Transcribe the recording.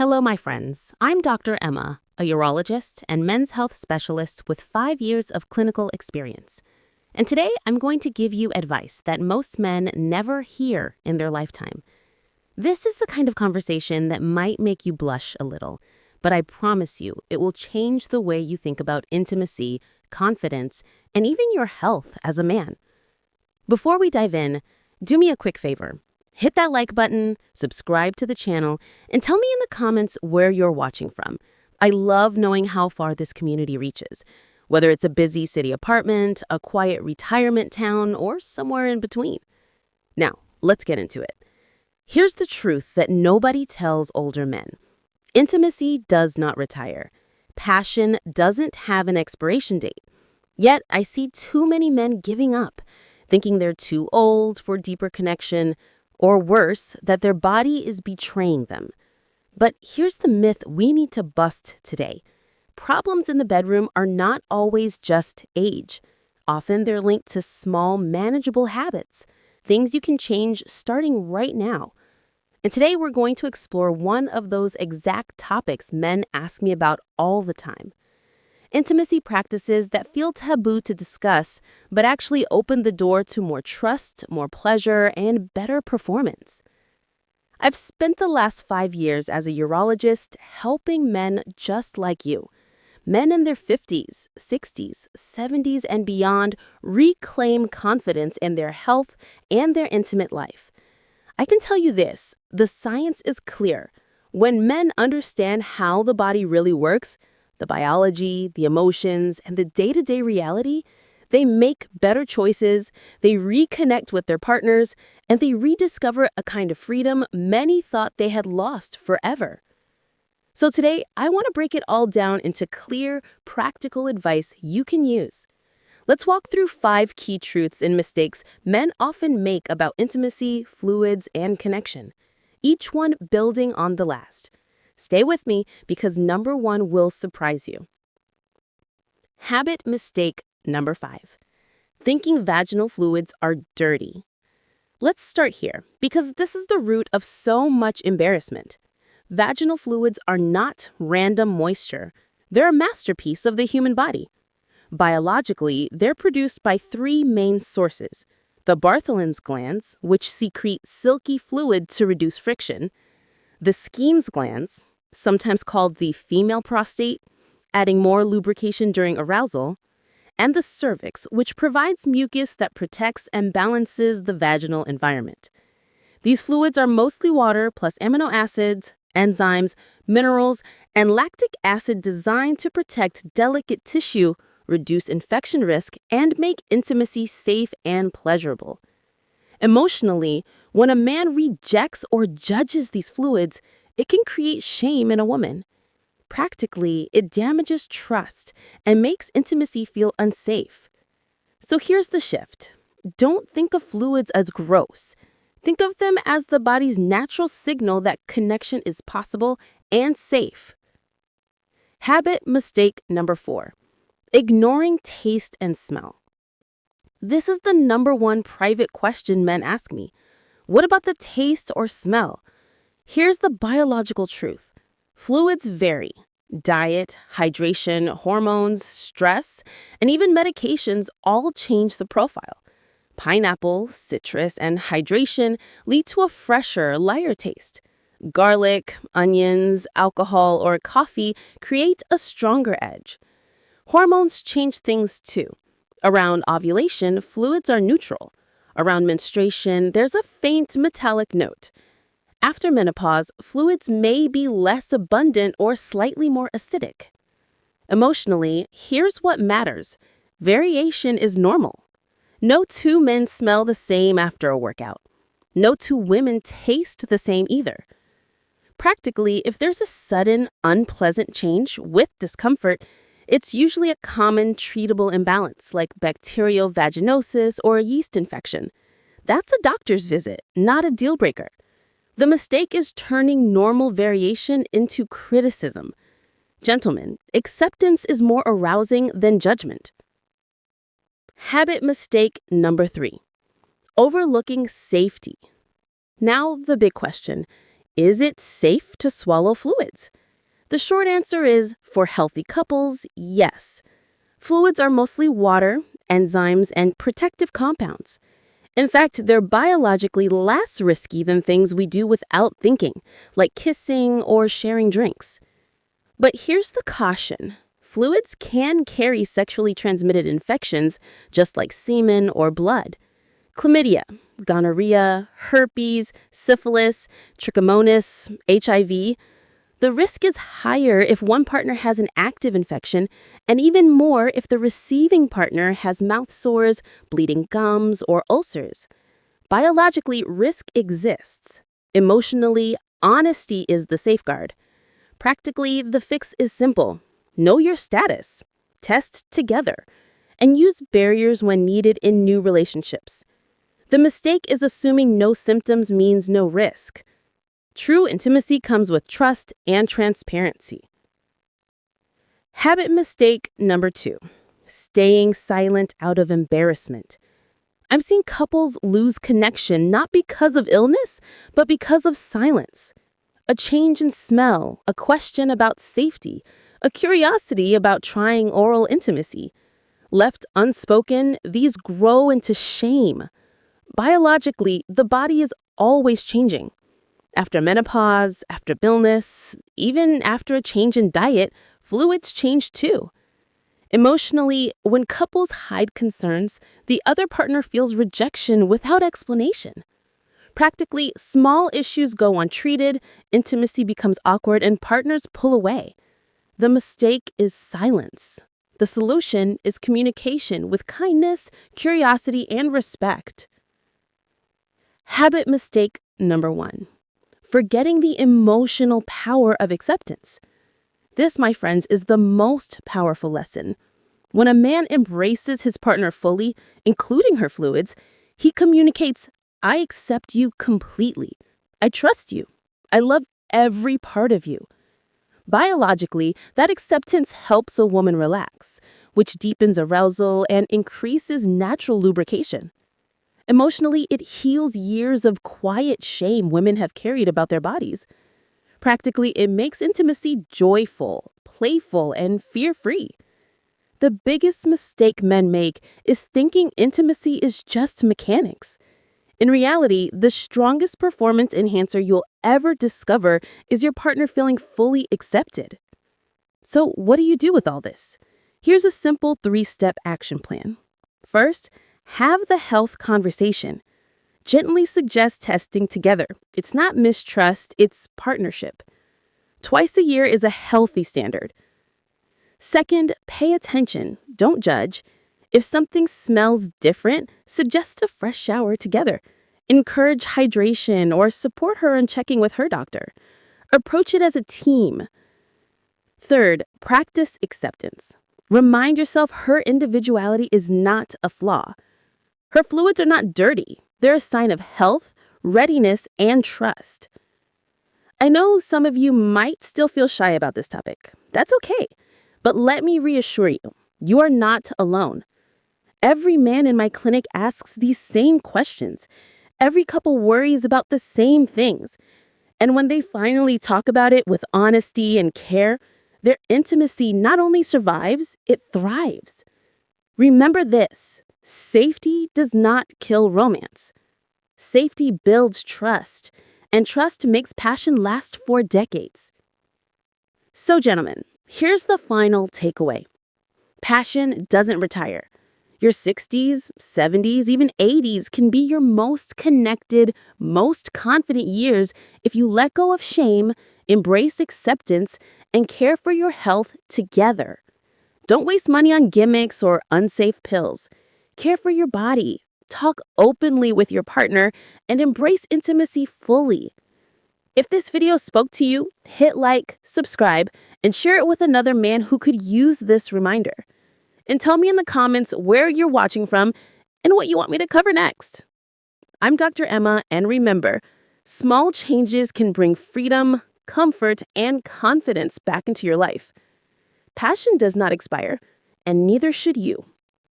Hello, my friends. I'm Dr. Emma, a urologist and men's health specialist with 5 years of clinical experience. And today I'm going to give you advice that most men never hear in their lifetime. This is the kind of conversation that might make you blush a little, but I promise you it will change the way you think about intimacy, confidence, and even your health as a man. Before we dive in, do me a quick favor. Hit that like button, subscribe to the channel, and tell me in the comments where you're watching from. I love knowing how far this community reaches, whether it's a busy city apartment, a quiet retirement town, or somewhere in between. Now, let's get into it. Here's the truth that nobody tells older men. Intimacy does not retire. Passion doesn't have an expiration date. Yet, I see too many men giving up, thinking they're too old for deeper connection, or worse, that their body is betraying them. But here's the myth we need to bust today. Problems in the bedroom are not always just age. Often they're linked to small, manageable habits, things you can change starting right now. And today we're going to explore one of those exact topics men ask me about all the time. Intimacy practices that feel taboo to discuss, but actually open the door to more trust, more pleasure, and better performance. I've spent the last 5 years as a urologist helping men just like you. Men in their 50s, 60s, 70s, and beyond reclaim confidence in their health and their intimate life. I can tell you this, the science is clear. When men understand how the body really works, the biology, the emotions, and the day-to-day reality, they make better choices, they reconnect with their partners, and they rediscover a kind of freedom many thought they had lost forever. So today, I want to break it all down into clear, practical advice you can use. Let's walk through 5 key truths and mistakes men often make about intimacy, fluids, and connection, each one building on the last. Stay with me because number 1 will surprise you. Habit mistake number 5. Thinking vaginal fluids are dirty. Let's start here because this is the root of so much embarrassment. Vaginal fluids are not random moisture. They're a masterpiece of the human body. Biologically, they're produced by 3 main sources. The Bartholin's glands, which secrete silky fluid to reduce friction. The Skene's glands, sometimes called the female prostate, adding more lubrication during arousal. And the cervix, which provides mucus that protects and balances the vaginal environment. These fluids are mostly water plus amino acids, enzymes, minerals, and lactic acid designed to protect delicate tissue, reduce infection risk, and make intimacy safe and pleasurable. Emotionally, when a man rejects or judges these fluids, it can create shame in a woman. Practically, it damages trust and makes intimacy feel unsafe. So here's the shift. Don't think of fluids as gross. Think of them as the body's natural signal that connection is possible and safe. Habit mistake number 4. Ignoring taste and smell. This is the number 1 private question men ask me. What about the taste or smell? Here's the biological truth. Fluids vary. Diet, hydration, hormones, stress, and even medications all change the profile. Pineapple, citrus, and hydration lead to a fresher, lighter taste. Garlic, onions, alcohol, or coffee create a stronger edge. Hormones change things too. Around ovulation, fluids are neutral. Around menstruation, there's a faint metallic note. After menopause, fluids may be less abundant or slightly more acidic. Emotionally, here's what matters. Variation is normal. No 2 men smell the same after a workout. No 2 women taste the same either. Practically, if there's a sudden, unpleasant change with discomfort, it's usually a common treatable imbalance like bacterial vaginosis or a yeast infection. That's a doctor's visit, not a deal breaker. The mistake is turning normal variation into criticism. Gentlemen, acceptance is more arousing than judgment. Habit mistake number 3. Overlooking safety. Now the big question. Is it safe to swallow fluids? The short answer is, for healthy couples, yes. Fluids are mostly water, enzymes, and protective compounds. In fact, they're biologically less risky than things we do without thinking, like kissing or sharing drinks. But here's the caution. Fluids can carry sexually transmitted infections, just like semen or blood. Chlamydia, gonorrhea, herpes, syphilis, trichomonas, HIV. The risk is higher if one partner has an active infection, and even more if the receiving partner has mouth sores, bleeding gums, or ulcers. Biologically, risk exists. Emotionally, honesty is the safeguard. Practically, the fix is simple. Know your status, test together, and use barriers when needed in new relationships. The mistake is assuming no symptoms means no risk. True intimacy comes with trust and transparency. Habit mistake number 2, staying silent out of embarrassment. I'm seeing couples lose connection not because of illness, but because of silence. A change in smell, a question about safety, a curiosity about trying oral intimacy. Left unspoken, these grow into shame. Biologically, the body is always changing. After menopause, after illness, even after a change in diet, fluids change too. Emotionally, when couples hide concerns, the other partner feels rejection without explanation. Practically, small issues go untreated, intimacy becomes awkward, and partners pull away. The mistake is silence. The solution is communication with kindness, curiosity, and respect. Habit mistake number 1. Forgetting the emotional power of acceptance. This, my friends, is the most powerful lesson. When a man embraces his partner fully, including her fluids, he communicates, I accept you completely. I trust you. I love every part of you. Biologically, that acceptance helps a woman relax, which deepens arousal and increases natural lubrication. Emotionally, it heals years of quiet shame women have carried about their bodies. Practically, it makes intimacy joyful, playful, and fear-free. The biggest mistake men make is thinking intimacy is just mechanics. In reality, the strongest performance enhancer you'll ever discover is your partner feeling fully accepted. So, what do you do with all this? Here's a simple 3-step action plan. First, have the health conversation. Gently suggest testing together. It's not mistrust, it's partnership. Twice a year is a healthy standard. Second, pay attention. Don't judge. If something smells different, suggest a fresh shower together. Encourage hydration or support her in checking with her doctor. Approach it as a team. Third, practice acceptance. Remind yourself her individuality is not a flaw. Her fluids are not dirty. They're a sign of health, readiness, and trust. I know some of you might still feel shy about this topic. That's okay. But let me reassure you, you are not alone. Every man in my clinic asks these same questions. Every couple worries about the same things. And when they finally talk about it with honesty and care, their intimacy not only survives, it thrives. Remember this. Safety does not kill romance. Safety builds trust, and trust makes passion last for decades. So, gentlemen, here's the final takeaway. Passion doesn't retire. Your 60s, 70s, even 80s can be your most connected, most confident years if you let go of shame, embrace acceptance, and care for your health together. Don't waste money on gimmicks or unsafe pills. Care for your body, talk openly with your partner, and embrace intimacy fully. If this video spoke to you, hit like, subscribe, and share it with another man who could use this reminder. And tell me in the comments where you're watching from and what you want me to cover next. I'm Dr. Emma, and remember, small changes can bring freedom, comfort, and confidence back into your life. Passion does not expire, and neither should you.